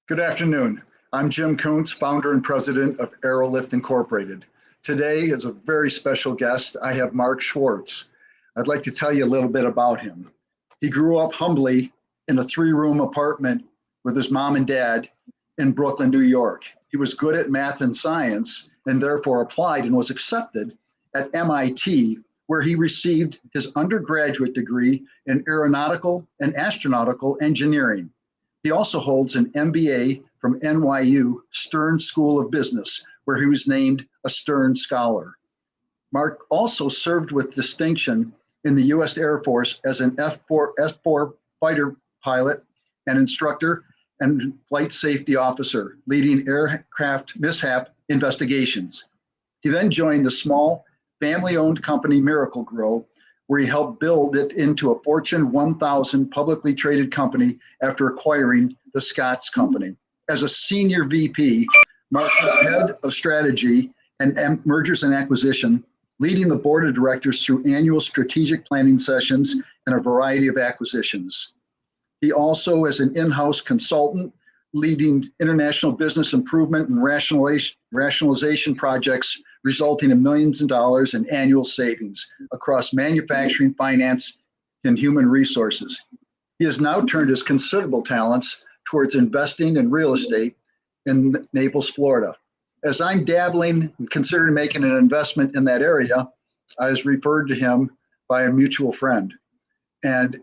Good afternoon. I'm Jim Koontz, founder and president of Aero Incorporated. Today, as a very special guest, I have Mark Schwartz. I'd like to tell you a little bit about him. He grew up humbly in a 3-room apartment with his mom and dad in Brooklyn, New York. He was good at math and science and therefore applied and was accepted at MIT, where he received his undergraduate degree in aeronautical and astronautical engineering. He also holds an MBA from NYU Stern School of Business, where he was named a Stern Scholar. Mark also served with distinction in the U.S. Air Force as an F-4 fighter pilot and instructor and flight safety officer, leading aircraft mishap investigations. He then joined the small family-owned company Miracle Grow, where he helped build it into a Fortune 1000 publicly traded company after acquiring the Scott's Company. As a senior VP, Mark was head of strategy and mergers and acquisition, leading the board of directors through annual strategic planning sessions and a variety of acquisitions. He also is an in-house consultant, leading international business improvement and rationalization projects, resulting in millions of dollars in annual savings across manufacturing, finance, and human resources. He has now turned his considerable talents towards investing in real estate in Naples, Florida. As I'm dabbling and considering making an investment in that area, I was referred to him by a mutual friend. And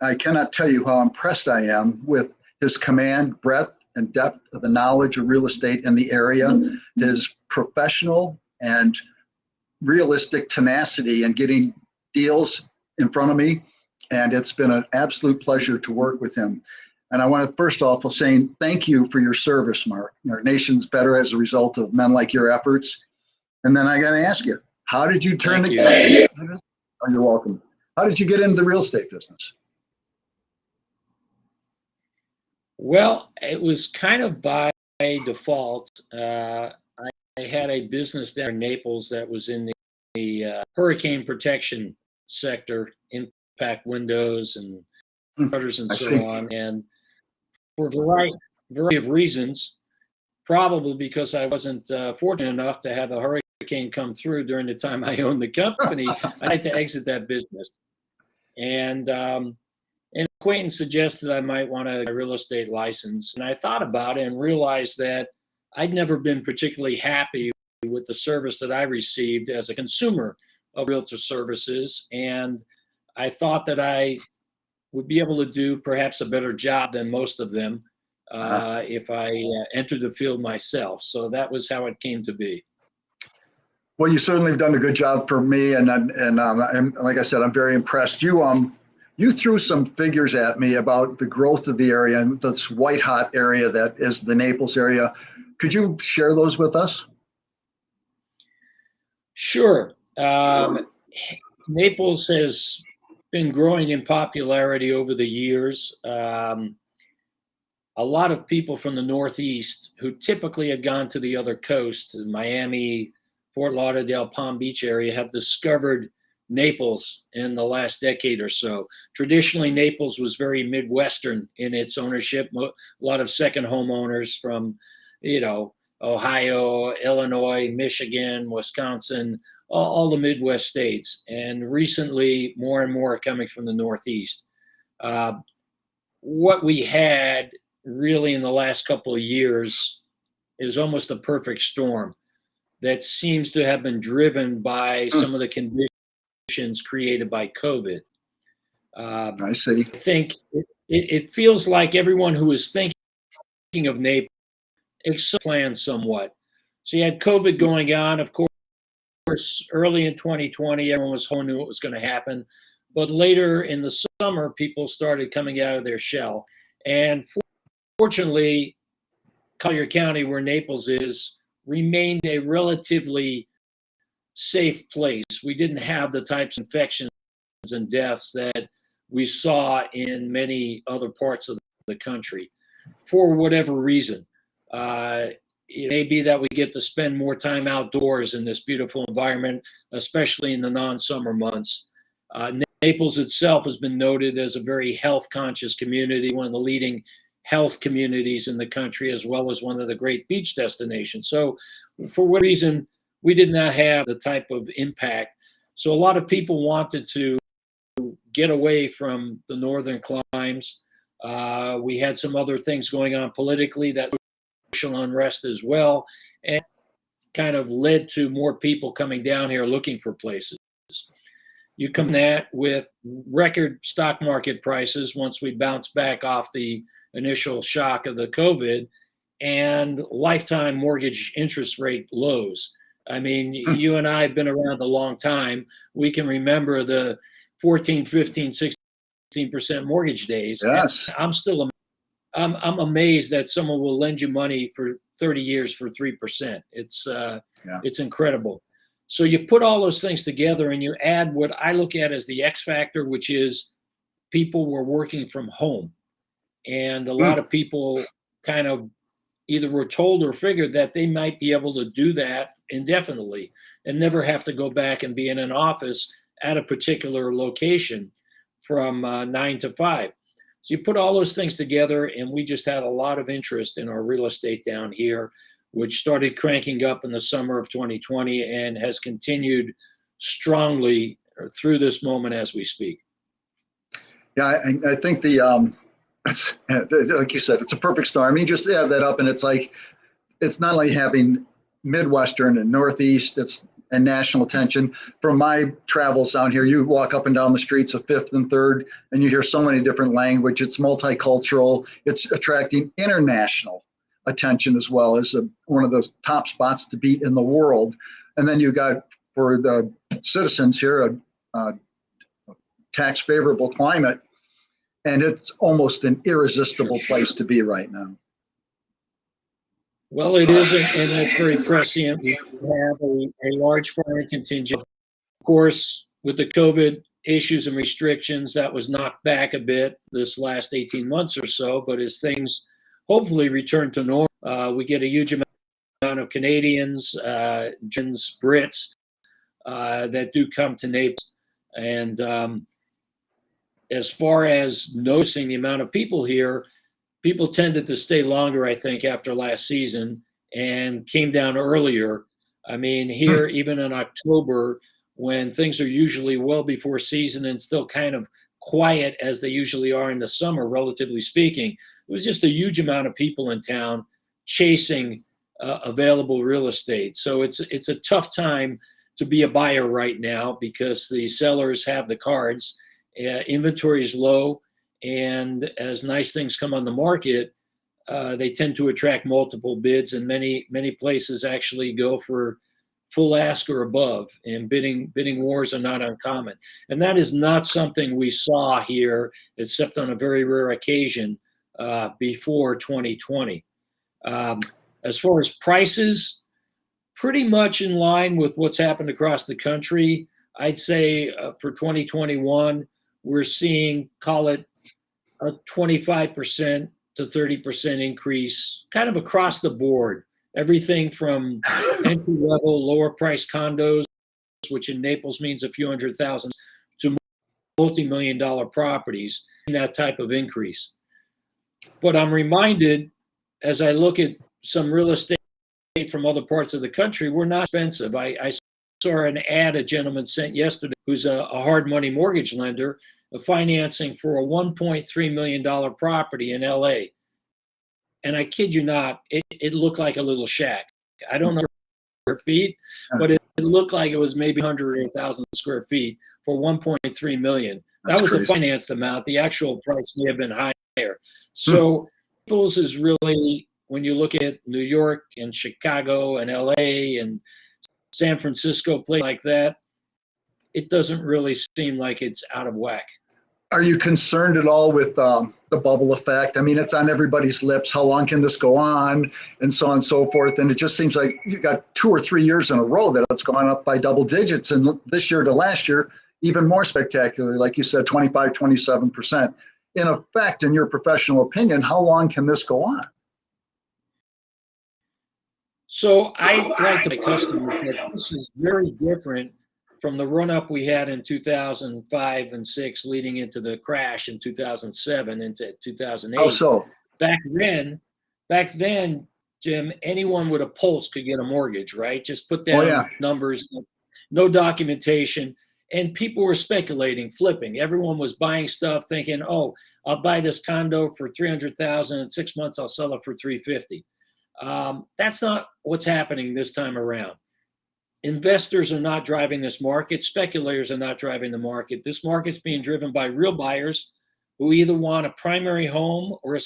I cannot tell you how impressed I am with his command, breadth, and depth of the knowledge of real estate in the area, his professional and realistic tenacity in getting deals in front of me. And it's been an absolute pleasure to work with him. And I want to first off saying thank you for your service, Mark. Our nation's better as a result of men like your efforts. And then I got to ask you, how did you turn the Oh, you're welcome. How did you get into the real estate business? Well, it was kind of by default. I had a business down in Naples that was in the hurricane protection sector, impact windows and shutters and so on. And for a variety of reasons, probably because I wasn't fortunate enough to have a hurricane come through during the time I owned the company, I had to exit that business. And an acquaintance suggested I might want a real estate license. And I thought about it and realized that I'd never been particularly happy with the service that I received as a consumer of realtor services. And I thought that I would be able to do perhaps a better job than most of them if I entered the field myself. So that was how it came to be. Well, you certainly have done a good job for me. And like I said, I'm very impressed. You threw some figures at me about the growth of the area and this white hot area that is the Naples area. Could you share those with us? Sure. Naples has been growing in popularity over the years. A lot of people from the Northeast who typically had gone to the other coast, Miami, Fort Lauderdale, Palm Beach area, have discovered Naples in the last decade or so. Traditionally, Naples was very Midwestern in its ownership. A lot of second homeowners from, Ohio, Illinois, Michigan, Wisconsin, all the Midwest states. And recently, more and more coming from the Northeast. What we had really in the last couple of years is almost a perfect storm that seems to have been driven by some of the conditions created by COVID. I see. I think it feels like everyone who is thinking of Naples planned somewhat. So you had COVID going on, of course, early in 2020, everyone was knew what was going to happen. But later in the summer, people started coming out of their shell. And fortunately, Collier County, where Naples is, remained a relatively safe place. We didn't have the types of infections and deaths that we saw in many other parts of the country for whatever reason. It may be that we get to spend more time outdoors in this beautiful environment, especially in the non-summer months. Naples itself has been noted as a very health-conscious community, one of the leading health communities in the country, as well as one of the great beach destinations. So for what reason, we did not have the type of impact. So a lot of people wanted to get away from the northern climes. We had some other things going on politically, that social unrest as well, and kind of led to more people coming down here looking for places. You come that with record stock market prices once we bounce back off the initial shock of the COVID, and lifetime mortgage interest rate lows. I mean, you and I have been around a long time. We can remember the 14, 15, 16% mortgage days. Yes. And I'm amazed that someone will lend you money for 30 years for 3%. It's incredible. So you put all those things together and you add what I look at as the X factor, which is people were working from home. And a lot of people kind of either were told or figured that they might be able to do that indefinitely and never have to go back and be in an office at a particular location from 9 to 5. So you put all those things together, and we just had a lot of interest in our real estate down here, which started cranking up in the summer of 2020 and has continued strongly through this moment as we speak. Yeah, I think it's, like you said, it's a perfect storm. I mean, just add that up, and it's like, it's not like having Midwestern and Northeast and national attention. From my travels down here, you walk up and down the streets of 5th and 3rd, and you hear so many different language. It's multicultural. It's attracting international attention as well as one of the top spots to be in the world. And then you got, for the citizens here, a tax favorable climate, and it's almost an irresistible place to be right now. Well, it isn't, and it's very prescient. We have a large foreign contingent. Of course, with the COVID issues and restrictions, that was knocked back a bit this last 18 months or so. But as things hopefully return to normal, we get a huge amount of Canadians, Germans, Brits that do come to Naples. And as far as noticing the amount of people here, people tended to stay longer, I think, after last season and came down earlier. I mean, here, even in October, when things are usually well before season and still kind of quiet as they usually are in the summer, relatively speaking, it was just a huge amount of people in town chasing available real estate. So it's a tough time to be a buyer right now because the sellers have the cards. Inventory is low. And as nice things come on the market, they tend to attract multiple bids, and many places actually go for full ask or above. And bidding wars are not uncommon. And that is not something we saw here, except on a very rare occasion before 2020. As far as prices, pretty much in line with what's happened across the country. I'd say for 2021, we're seeing, call it, a 25% to 30% increase kind of across the board. Everything from entry level, lower price condos, which in Naples means a few $100,000, to multi-million-dollar properties, that type of increase. But I'm reminded, as I look at some real estate from other parts of the country, we're not expensive. I saw an ad a gentleman sent yesterday who's a hard money mortgage lender, of financing for a $1.3 million property in LA. And I kid you not, it looked like a little shack. I don't know square feet, but it looked like it was maybe 100 or 1,000 square feet for 1.3 million. That was the financed amount. The actual price may have been higher. So Naples is really, when you look at New York and Chicago and LA and San Francisco, place like that, it doesn't really seem like it's out of whack. Are you concerned at all with the bubble effect? I mean, it's on everybody's lips. How long can this go on? And so on and so forth. And it just seems like you got 2 or 3 years in a row that it's gone up by double digits. And this year to last year, even more spectacular, like you said, 25, 27%. In effect, in your professional opinion, how long can this go on? So I like to my customers that this is very different from the run-up we had in 2005 and 6 leading into the crash in 2007 into 2008. How so? back then, Jim, anyone with a pulse could get a mortgage, right? Just put Oh down yeah. numbers, no documentation, and people were speculating, flipping. Everyone was buying stuff, thinking, "Oh, I'll buy this condo for 300,000. In 6 months, I'll sell it for 350." That's not what's happening this time around. Investors are not driving this market. Speculators are not driving the market. This market's being driven by real buyers who either want a primary home or a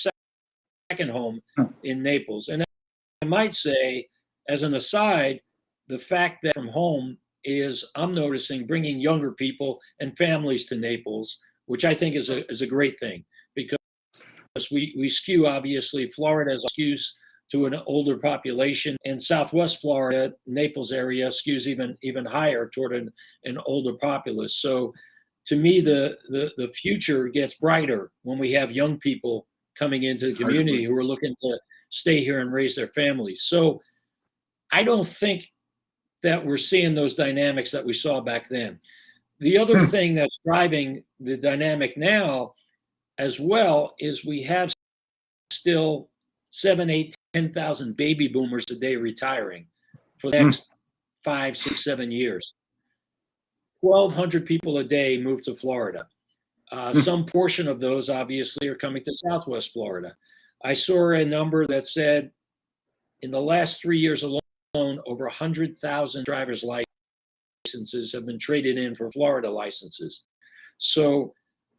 second home in Naples. And I might say, as an aside, the fact that from home is, I'm noticing, bringing younger people and families to Naples, which I think is a great thing, because we skew, obviously, Florida skews to an older population, and Southwest Florida, Naples area, skews even higher toward an older populace. So to me, the future gets brighter when we have young people coming into the community who are looking to stay here and raise their families. So I don't think that we're seeing those dynamics that we saw back then. The other thing that's driving the dynamic now as well is we have still 7, 8, 10,000 baby boomers a day retiring for the next 5, 6, 7 years. 1,200 people a day move to Florida. Some portion of those obviously are coming to Southwest Florida. I saw a number that said in the last 3 years alone, over 100,000 driver's licenses have been traded in for Florida licenses. So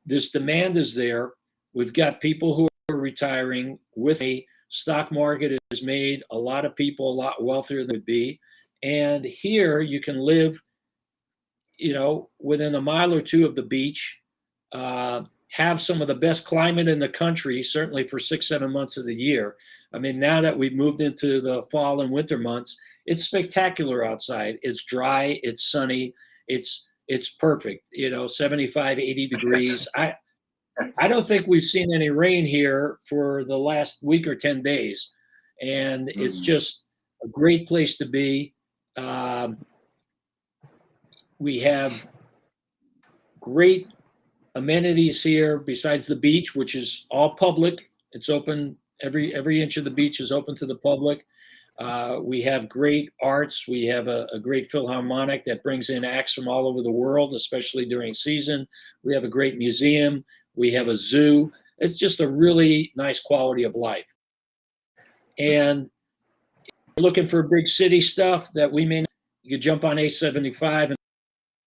this demand is there. We've got people who are retiring with a stock market has made a lot of people a lot wealthier than they'd be. And here you can live, within a mile or two of the beach, have some of the best climate in the country, certainly for 6, 7 months of the year. I mean, now that we've moved into the fall and winter months, it's spectacular outside. It's dry, it's sunny, it's perfect, 75, 80 degrees. I don't think we've seen any rain here for the last week or 10 days. And it's just a great place to be. We have great amenities here besides the beach, which is all public. It's open. Every inch of the beach is open to the public. We have great arts. We have a great philharmonic that brings in acts from all over the world, especially during season. We have a great museum. We have a zoo. It's just a really nice quality of life. And looking for big city stuff that you could jump on A75 and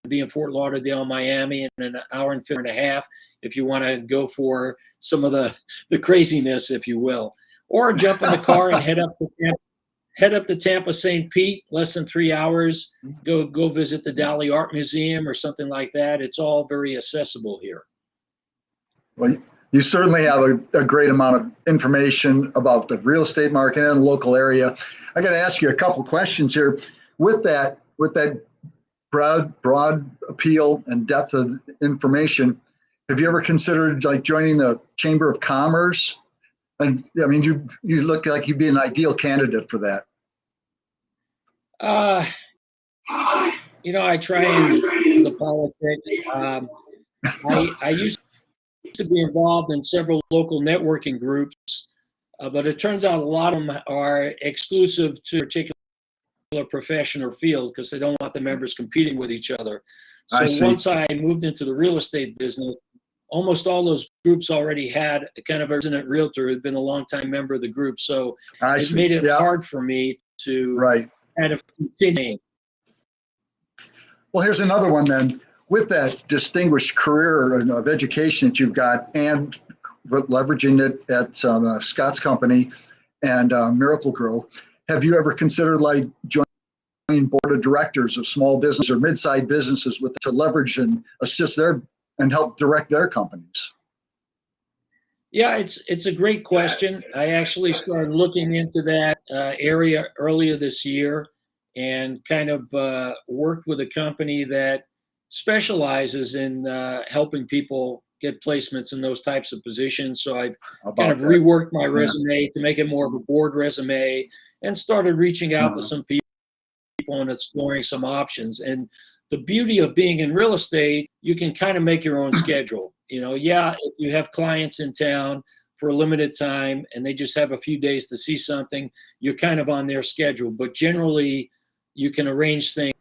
be in Fort Lauderdale, Miami in an hour and a half if you want to go for some of the craziness, if you will. Or jump in the car and head up to Tampa, St. Pete, less than 3 hours, go visit the Dali Art Museum or something like that. It's all very accessible here. Well, you certainly have a great amount of information about the real estate market and the local area. I got to ask you a couple questions here. With that broad appeal and depth of information, have you ever considered joining the Chamber of Commerce? And I mean, you look like you'd be an ideal candidate for that. I try and do the politics. I used to be involved in several local networking groups, but it turns out a lot of them are exclusive to a particular profession or field because they don't want the members competing with each other. So once I moved into the real estate business, almost all those groups already had a kind of a resident realtor who'd been a longtime member of the group. So it made it hard for me to kind of continue. Well, here's another one then. With that distinguished career of education that you've got and leveraging it at Scott's company and Miracle Grow, have you ever considered joining board of directors of small business or mid-sized businesses to leverage and assist and help direct their companies? Yeah, it's a great question. I actually started looking into that area earlier this year and kind of worked with a company that specializes in helping people get placements in those types of positions. So I've kind of reworked my resume to make it more of a board resume and started reaching out to some people and exploring some options. And the beauty of being in real estate, you can kind of make your own schedule. If you have clients in town for a limited time and they just have a few days to see something, you're kind of on their schedule. But generally, you can arrange things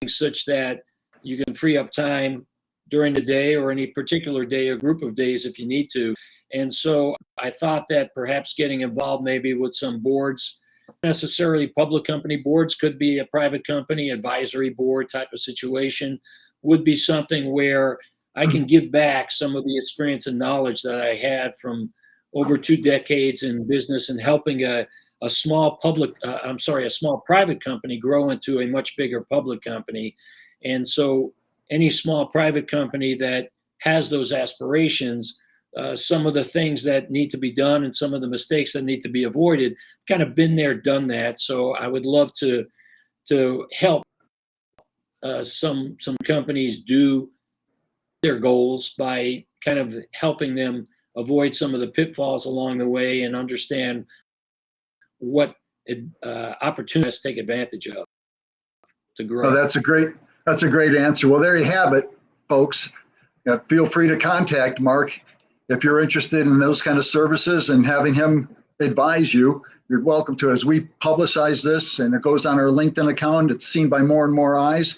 such that you can free up time during the day or any particular day or group of days if you need to. And so I thought that perhaps getting involved maybe with some boards, not necessarily public company boards, could be a private company advisory board type of situation, would be something where I can give back some of the experience and knowledge that I had from over 2 decades in business and helping a small private company grow into a much bigger public company. And so any small private company that has those aspirations, some of the things that need to be done and some of the mistakes that need to be avoided, kind of been there, done that. So I would love to help some companies do their goals by kind of helping them avoid some of the pitfalls along the way and understand what opportunities to take advantage of to grow. Oh, that's a great answer. Well, there you have it, folks. Feel free to contact Mark if you're interested in those kind of services and having him advise you. You're welcome to it. As we publicize this and it goes on our LinkedIn account, it's seen by more and more eyes.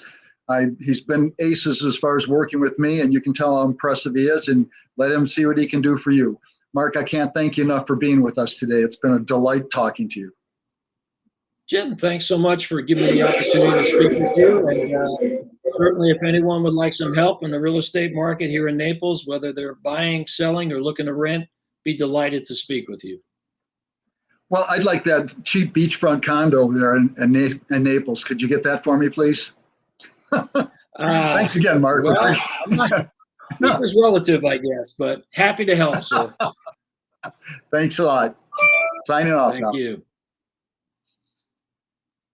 He's been aces as far as working with me, and you can tell how impressive he is, and let him see what he can do for you. Mark, I can't thank you enough for being with us today. It's been a delight talking to you. Jim, thanks so much for giving me the opportunity to speak with you. And certainly if anyone would like some help in the real estate market here in Naples, whether they're buying, selling, or looking to rent, be delighted to speak with you. Well, I'd like that cheap beachfront condo there in Naples. Could you get that for me, please? Thanks again, Mark. Well, it was relative, I guess, but happy to help. So thanks a lot. Signing off thank now. you.